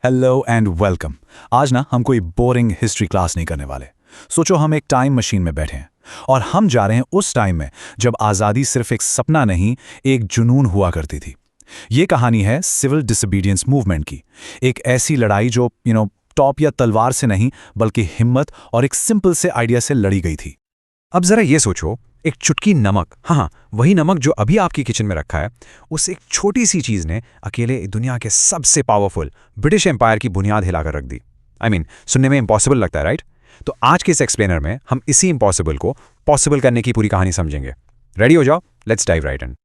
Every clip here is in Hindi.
Hello and welcome. आज ना हम कोई बोरिंग हिस्ट्री क्लास नहीं करने वाले। सोचो हम एक टाइम मशीन में बैठे हैं और हम जा रहे हैं उस टाइम में जब आज़ादी सिर्फ एक सपना नहीं, एक जुनून हुआ करती थी। ये कहानी है सिविल डिसोबीडियंस मूवमेंट की। एक ऐसी लड़ाई जो टॉप या तलवार से नहीं बल्कि हिम्मत और एक सिंपल से आइडिया से लड़ी गई थी। अब जरा ये सोचो, एक चुटकी नमक, हाँ वही नमक जो अभी आपकी किचन में रखा है, उस एक छोटी सी चीज ने अकेले दुनिया के सबसे पावरफुल ब्रिटिश एम्पायर की बुनियाद हिलाकर रख दी। सुनने में इम्पॉसिबल लगता है, राइट? तो आज के इस एक्सप्लेनर में हम इसी इम्पॉसिबल को पॉसिबल करने की पूरी कहानी समझेंगे। रेडी हो जाओ, लेट्स डाइव राइट इन।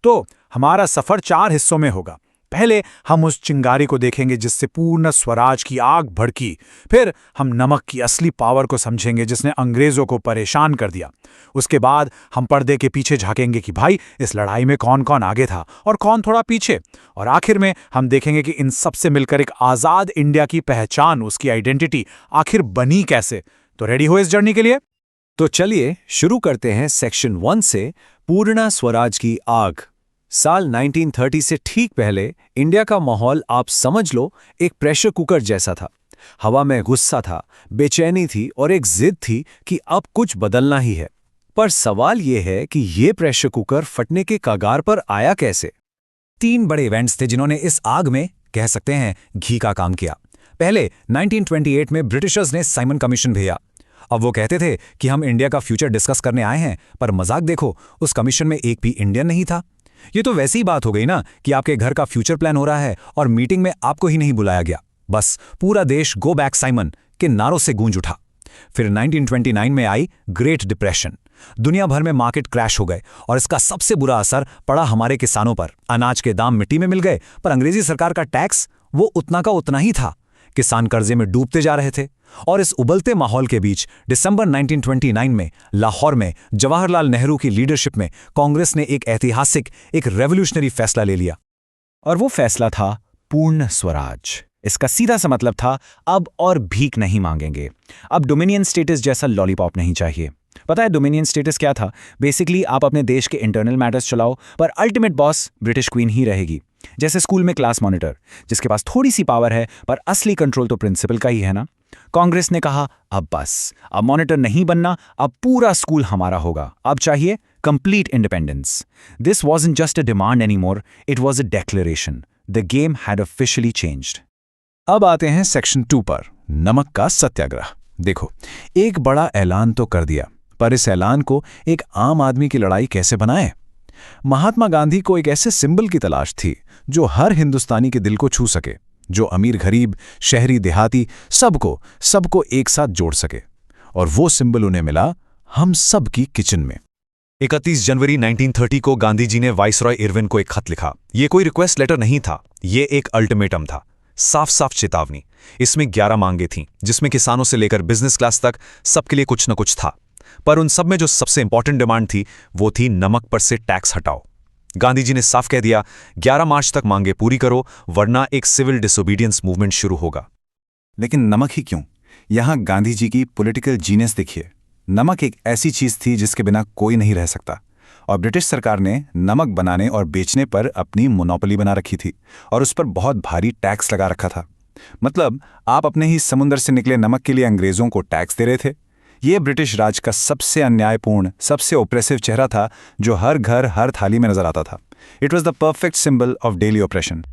तो हमारा सफर 4 हिस्सों में होगा। पहले हम उस चिंगारी को देखेंगे जिससे पूर्ण स्वराज की आग भड़की। फिर हम नमक की असली पावर को समझेंगे जिसने अंग्रेजों को परेशान कर दिया। उसके बाद हम पर्दे के पीछे झांकेंगे कि भाई इस लड़ाई में कौन कौन आगे था और कौन थोड़ा पीछे। और आखिर में हम देखेंगे कि इन सब से मिलकर एक आज़ाद इंडिया की पहचान, उसकी आइडेंटिटी आखिर बनी कैसे। तो रेडी हो इस जर्नी के लिए? तो चलिए शुरू करते हैं सेक्शन 1 से, पूर्ण स्वराज की आग। साल 1930 से ठीक पहले इंडिया का माहौल आप समझ लो एक प्रेशर कुकर जैसा था। हवा में गुस्सा था, बेचैनी थी और एक जिद थी कि अब कुछ बदलना ही है। पर सवाल यह है कि ये प्रेशर कुकर फटने के कगार पर आया कैसे? 3 बड़े इवेंट्स थे जिन्होंने इस आग में, कह सकते हैं, घी का काम किया। पहले 1928 में ब्रिटिशर्स ने साइमन कमीशन भेजा। अब वो कहते थे कि हम इंडिया का फ्यूचर डिस्कस करने आए हैं, पर मजाक देखो, उस कमीशन में एक भी इंडियन नहीं था। ये तो वैसी बात हो गई ना कि आपके घर का फ्यूचर प्लान हो रहा है और मीटिंग में आपको ही नहीं बुलाया गया। बस पूरा देश गो बैक साइमन के नारों से गूंज उठा। फिर 1929 में आई ग्रेट डिप्रेशन। दुनिया भर में मार्केट क्रैश हो गए और इसका सबसे बुरा असर पड़ा हमारे किसानों पर। अनाज के दाम मिट्टी में मिल गए, पर अंग्रेजी सरकार का टैक्स वो उतना का उतना ही था। किसान कर्जे में डूबते जा रहे थे। और इस उबलते माहौल के बीच दिसंबर 1929 में लाहौर में जवाहरलाल नेहरू की लीडरशिप में कांग्रेस ने एक ऐतिहासिक, एक रेवोल्यूशनरी फैसला ले लिया। और वो फैसला था पूर्ण स्वराज। इसका सीधा सा मतलब था अब और भीख नहीं मांगेंगे, अब डोमिनियन स्टेटस जैसा लॉलीपॉप नहीं चाहिए। पता है डोमिनियन स्टेटस क्या था? बेसिकली आप अपने देश के इंटरनल मैटर्स चलाओ, पर अल्टीमेट बॉस ब्रिटिश क्वीन ही रहेगी। जैसे स्कूल में क्लास मॉनिटर, जिसके पास थोड़ी सी पावर है पर असली कंट्रोल तो प्रिंसिपल का ही है ना। कांग्रेस ने कहा अब बस, अब मॉनिटर नहीं बनना, अब पूरा स्कूल हमारा होगा। अब चाहिए complete independence. This wasn't just a demand anymore, it was a declaration. The game had officially changed. अब आते हैं सेक्शन 2 पर, नमक का सत्याग्रह। देखो, एक बड़ा ऐलान तो कर दिया, पर इस ऐलान को एक आम आदमी की लड़ाई कैसे बनाए? महात्मा गांधी को एक ऐसे सिंबल की तलाश थी जो हर हिंदुस्तानी के दिल को छू सके, जो अमीर गरीब, शहरी देहाती, सबको एक साथ जोड़ सके। और वो सिंबल उन्हें मिला हम सब की किचन में। 31 जनवरी 1930 को गांधी जी ने वाइसरॉय इरविन को एक खत लिखा। ये कोई रिक्वेस्ट लेटर नहीं था, ये एक अल्टीमेटम था, साफ साफ चेतावनी। इसमें 11 मांगे थीं, जिसमें किसानों से लेकर बिजनेस क्लास तक सबके लिए कुछ न कुछ था। पर उन सब में जो सबसे इंपॉर्टेंट डिमांड थी वो थी नमक पर से टैक्स हटाओ। गांधी जी ने साफ कह दिया, 11 मार्च तक मांगे पूरी करो, वरना एक सिविल डिसोबीडियंस मूवमेंट शुरू होगा। लेकिन नमक ही क्यों? यहां गांधी जी की पॉलिटिकल जीनियस देखिए। नमक एक ऐसी चीज थी जिसके बिना कोई नहीं रह सकता, और ब्रिटिश सरकार ने नमक बनाने और बेचने पर अपनी मोनोपोली बना रखी थी और उस पर बहुत भारी टैक्स लगा रखा था। मतलब आप अपने ही समुद्र से निकले नमक के लिए अंग्रेजों को टैक्स दे रहे थे। यह ब्रिटिश राज का सबसे अन्यायपूर्ण, सबसे ओप्रेसिव चेहरा था जो हर घर, हर थाली में नजर आता था। It was the perfect symbol of daily operation.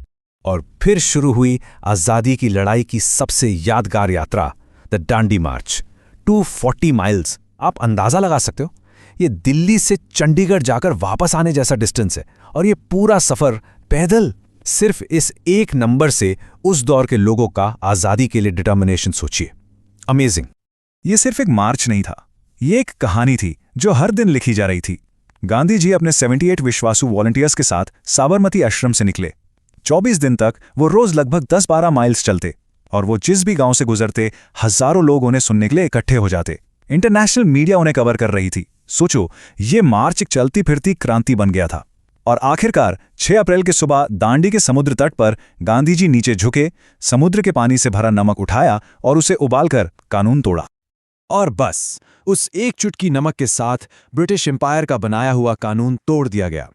और फिर शुरू हुई आज़ादी की लड़ाई की सबसे यादगार यात्रा, द डांडी मार्च। 240 माइल्स, आप अंदाजा लगा सकते हो? ये दिल्ली से चंडीगढ़ जाकर वापस आने जैसा डिस्टेंस है, और ये पूरा सफर पैदल। सिर्फ इस एक नंबर से उस दौर के लोगों का आज़ादी के लिए डिटर्मिनेशन सोचिए। अमेजिंग। ये सिर्फ एक मार्च नहीं था, ये एक कहानी थी जो हर दिन लिखी जा रही थी। गांधी जी अपने 78 विश्वासु वॉलंटियर्स के साथ साबरमती आश्रम से निकले। 24 दिन तक वो रोज लगभग 10-12 माइल्स चलते, और वो जिस भी गांव से गुजरते हजारों लोग उन्हें सुनने के लिए इकट्ठे हो जाते। इंटरनेशनल मीडिया उन्हें कवर कर रही थी। सोचो, ये मार्च एक चलती फिरती क्रांति बन गया था। और आखिरकार 6 अप्रैल की सुबह दांडी के समुद्र तट पर गांधी जी नीचे झुके, समुद्र के पानी से भरा नमक उठाया और उसे उबालकर कानून तोड़ा। और बस उस एक चुटकी नमक के साथ ब्रिटिश एम्पायर का बनाया हुआ कानून तोड़ दिया गया।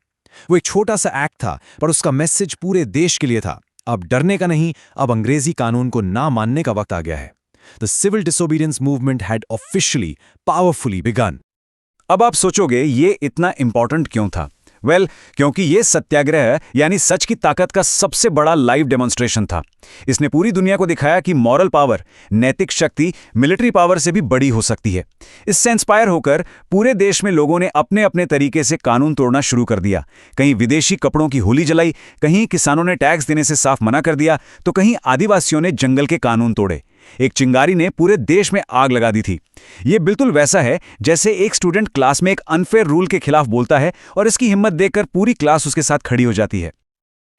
वो एक छोटा सा एक्ट था, पर उसका मैसेज पूरे देश के लिए था। अब डरने का नहीं, अब अंग्रेजी कानून को ना मानने का वक्त आ गया है। The civil disobedience movement had officially powerfully began. अब आप सोचोगे ये इतना इंपॉर्टेंट क्यों था? क्योंकि ये सत्याग्रह यानी सच की ताकत का सबसे बड़ा लाइव डेमोन्स्ट्रेशन था। इसने पूरी दुनिया को दिखाया कि मॉरल पावर, नैतिक शक्ति मिलिट्री पावर से भी बड़ी हो सकती है। इससे इंस्पायर होकर पूरे देश में लोगों ने अपने अपने तरीके से कानून तोड़ना शुरू कर दिया। कहीं विदेशी कपड़ों की होली जलाई, कहीं किसानों ने टैक्स देने से साफ मना कर दिया, तो कहीं आदिवासियों ने जंगल के कानून तोड़े। एक चिंगारी ने पूरे देश में आग लगा दी थी। ये बिल्कुल वैसा है जैसे एक स्टूडेंट क्लास में एक अनफेयर रूल के खिलाफ बोलता है और इसकी हिम्मत देखकर पूरी क्लास उसके साथ खड़ी हो जाती है।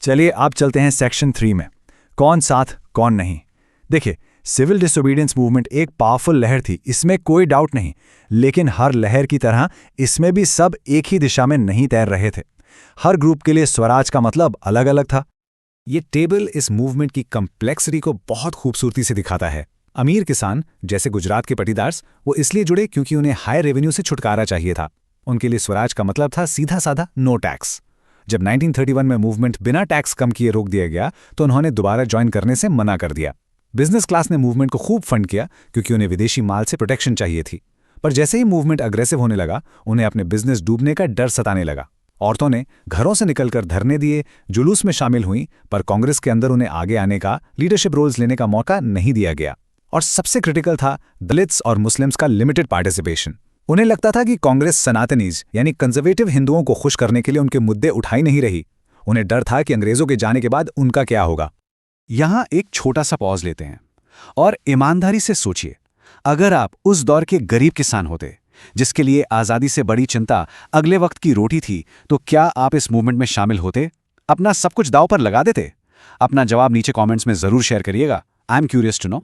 चलिए अब चलते हैं सेक्शन 3 में, कौन साथ कौन नहीं। देखिए, सिविल डिसोबीडियंस मूवमेंट एक पावरफुल लहर थी, इसमें कोई डाउट नहीं, लेकिन हर लहर की तरह इसमें भी सब एक ही दिशा में नहीं तैर रहे थे। हर ग्रुप के लिए स्वराज का मतलब अलग अलग था। ये टेबल इस मूवमेंट की कम्प्लेक्सिटी को बहुत खूबसूरती से दिखाता है। अमीर किसान जैसे गुजरात के पटीदार्स वो इसलिए जुड़े क्योंकि उन्हें हाई रेवेन्यू से छुटकारा चाहिए था। उनके लिए स्वराज का मतलब था सीधा साधा नो टैक्स। जब 1931 में मूवमेंट बिना टैक्स कम किए रोक दिया गया तो उन्होंने दोबारा ज्वाइन करने से मना कर दिया। बिजनेस क्लास ने मूवमेंट को खूब फंड किया क्योंकि उन्हें विदेशी माल से प्रोटेक्शन चाहिए थी। पर जैसे ही मूवमेंट अग्रेसिव होने लगा, उन्हें अपने बिजनेस डूबने का डर सताने लगा। औरतों ने घरों से निकलकर धरने दिए, जुलूस में शामिल हुई, पर कांग्रेस के अंदर उन्हें आगे आने का, लीडरशिप रोल्स लेने का मौका नहीं दिया गया। और सबसे क्रिटिकल था दलित्स और मुस्लिम्स का लिमिटेड पार्टिसिपेशन। उन्हें लगता था कि कांग्रेस सनातनीज यानी कंजर्वेटिव हिंदुओं को खुश करने के लिए उनके मुद्दे उठाई नहीं रही। उन्हें डर था कि अंग्रेजों के जाने के बाद उनका क्या होगा। यहां एक छोटा सा पॉज लेते हैं और ईमानदारी से सोचिए, अगर आप उस दौर के गरीब किसान होते जिसके लिए आज़ादी से बड़ी चिंता अगले वक्त की रोटी थी, तो क्या आप इस मूवमेंट में शामिल होते? अपना सब कुछ दांव पर लगा देते? अपना जवाब नीचे कमेंट्स में जरूर शेयर करिएगा। I am curious to know.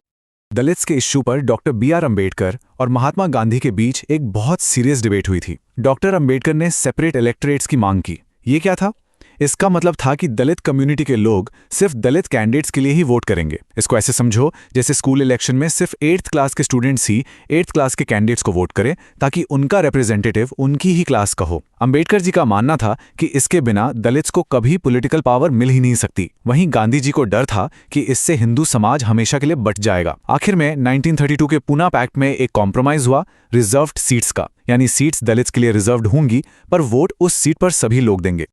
Dalits के इश्यू पर डॉक्टर B.R. अम्बेडकर और महात्मा गांधी के बीच एक बहुत सीरियस डिबेट हुई थी। डॉक्टर अम्बेडकर ने सेपरेट इलेक्टोरेट्स की मांग की। ये क्या था? इसका मतलब था कि दलित कम्युनिटी के लोग सिर्फ दलित कैंडिडेट्स के लिए ही वोट करेंगे। इसको ऐसे समझो जैसे स्कूल इलेक्शन में सिर्फ 8th क्लास के स्टूडेंट्स ही 8th क्लास के कैंडिडेट्स को वोट करें ताकि उनका रिप्रेजेंटेटिव उनकी ही क्लास का हो। अम्बेडकर जी का मानना था कि इसके बिना दलित्स को कभी पॉलिटिकल पावर मिल ही नहीं सकती। वहीं गांधी जी को डर था कि इससे हिंदू समाज हमेशा के लिए बट जाएगा। आखिर में 1932 के पूना पैक्ट में एक कॉम्प्रोमाइज हुआ रिजर्व्ड सीट्स का, यानी सीट्स दलित्स के लिए रिजर्व्ड होंगी पर वोट उस सीट पर सभी लोग देंगे।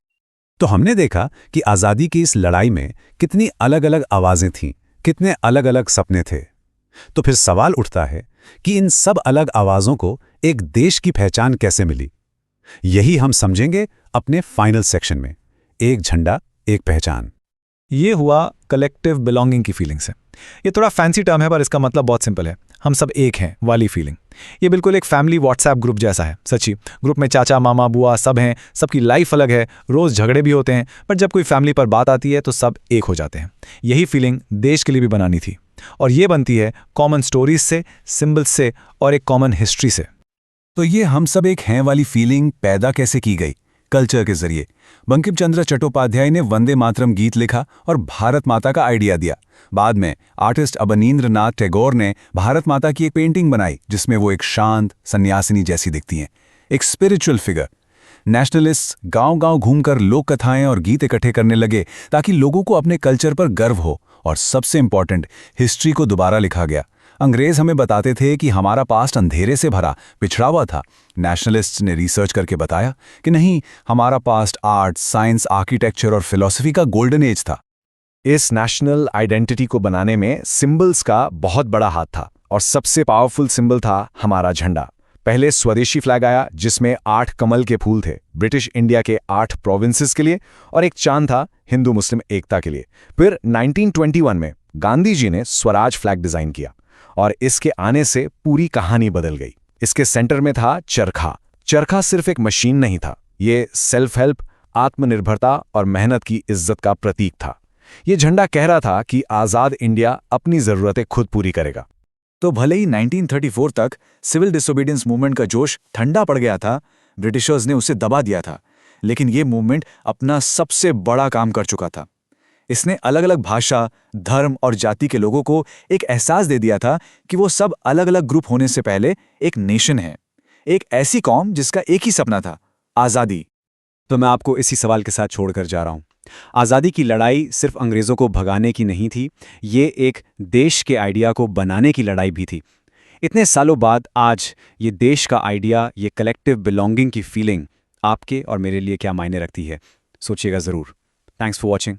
तो हमने देखा कि आज़ादी की इस लड़ाई में कितनी अलग अलग आवाज़ें थीं, कितने अलग अलग सपने थे। तो फिर सवाल उठता है कि इन सब अलग आवाज़ों को एक देश की पहचान कैसे मिली? यही हम समझेंगे अपने फाइनल सेक्शन में, एक झंडा एक पहचान। ये हुआ कलेक्टिव बिलोंगिंग की फीलिंग से। ये थोड़ा फैंसी टर्म है पर इसका मतलब बहुत सिंपल है, हम सब एक हैं वाली फीलिंग। ये बिल्कुल एक फैमिली व्हाट्सएप ग्रुप जैसा है। सच्ची, ग्रुप में चाचा मामा बुआ सब हैं, सबकी लाइफ अलग है, रोज़ झगड़े भी होते हैं, पर जब कोई फैमिली पर बात आती है तो सब एक हो जाते हैं। यही फीलिंग देश के लिए भी बनानी थी, और ये बनती है कॉमन स्टोरीज से, सिंबल्स से और एक कॉमन हिस्ट्री से। तो ये हम सब एक हैं वाली फीलिंग पैदा कैसे की गई? कल्चर के जरिए। बंकिम चंद्र चट्टोपाध्याय ने वंदे मातरम गीत लिखा और भारत माता का आइडिया दिया। बाद में आर्टिस्ट अवनींद्र नाथ टैगोर ने भारत माता की एक पेंटिंग बनाई जिसमें वो एक शांत सन्यासिनी जैसी दिखती हैं, एक स्पिरिचुअल फिगर। नेशनलिस्ट गांव-गांव घूमकर लोक कथाएं और गीत इकट्ठे करने लगे ताकि लोगों को अपने कल्चर पर गर्व हो, और सबसे इंपॉर्टेंट, हिस्ट्री को दोबारा लिखा गया। अंग्रेज हमें बताते थे कि हमारा पास्ट अंधेरे से भरा, पिछड़ा हुआ था। नेशनलिस्ट्स ने रिसर्च करके बताया कि नहीं, हमारा पास्ट आर्ट, साइंस, आर्किटेक्चर और फिलॉसफी का गोल्डन एज था। इस नेशनल आइडेंटिटी को बनाने में सिंबल्स का बहुत बड़ा हाथ था, और सबसे पावरफुल सिंबल था हमारा झंडा। पहले स्वदेशी फ्लैग आया जिसमें 8 कमल के फूल थे, ब्रिटिश इंडिया के 8 प्रोविंसेस के लिए, और एक चांद था हिंदू मुस्लिम एकता के लिए। फिर 1921 में गांधी जी ने स्वराज फ्लैग डिजाइन किया, और इसके आने से पूरी कहानी बदल गई। इसके सेंटर में था चरखा। चरखा सिर्फ एक मशीन नहीं था, ये सेल्फ हेल्प, आत्मनिर्भरता और मेहनत की इज्जत का प्रतीक था। ये झंडा कह रहा था कि आज़ाद इंडिया अपनी ज़रूरतें खुद पूरी करेगा। तो भले ही 1934 तक सिविल डिसोबीडियंस मूवमेंट का जोश ठंडा पड़ गया था, ब्रिटिशर्स ने उसे दबा दिया था, लेकिन ये मूवमेंट अपना सबसे बड़ा काम कर चुका था। इसने अलग अलग भाषा, धर्म और जाति के लोगों को एक एहसास दे दिया था कि वो सब अलग अलग ग्रुप होने से पहले एक नेशन है, एक ऐसी कौम जिसका एक ही सपना था, आज़ादी। तो मैं आपको इसी सवाल के साथ छोड़कर जा रहा हूं, आज़ादी की लड़ाई सिर्फ अंग्रेज़ों को भगाने की नहीं थी, ये एक देश के आइडिया को बनाने की लड़ाई भी थी। इतने सालों बाद आज ये देश का आइडिया, ये कलेक्टिव बिलोंगिंग की फीलिंग आपके और मेरे लिए क्या मायने रखती है, सोचिएगा ज़रूर। Thanks for watching.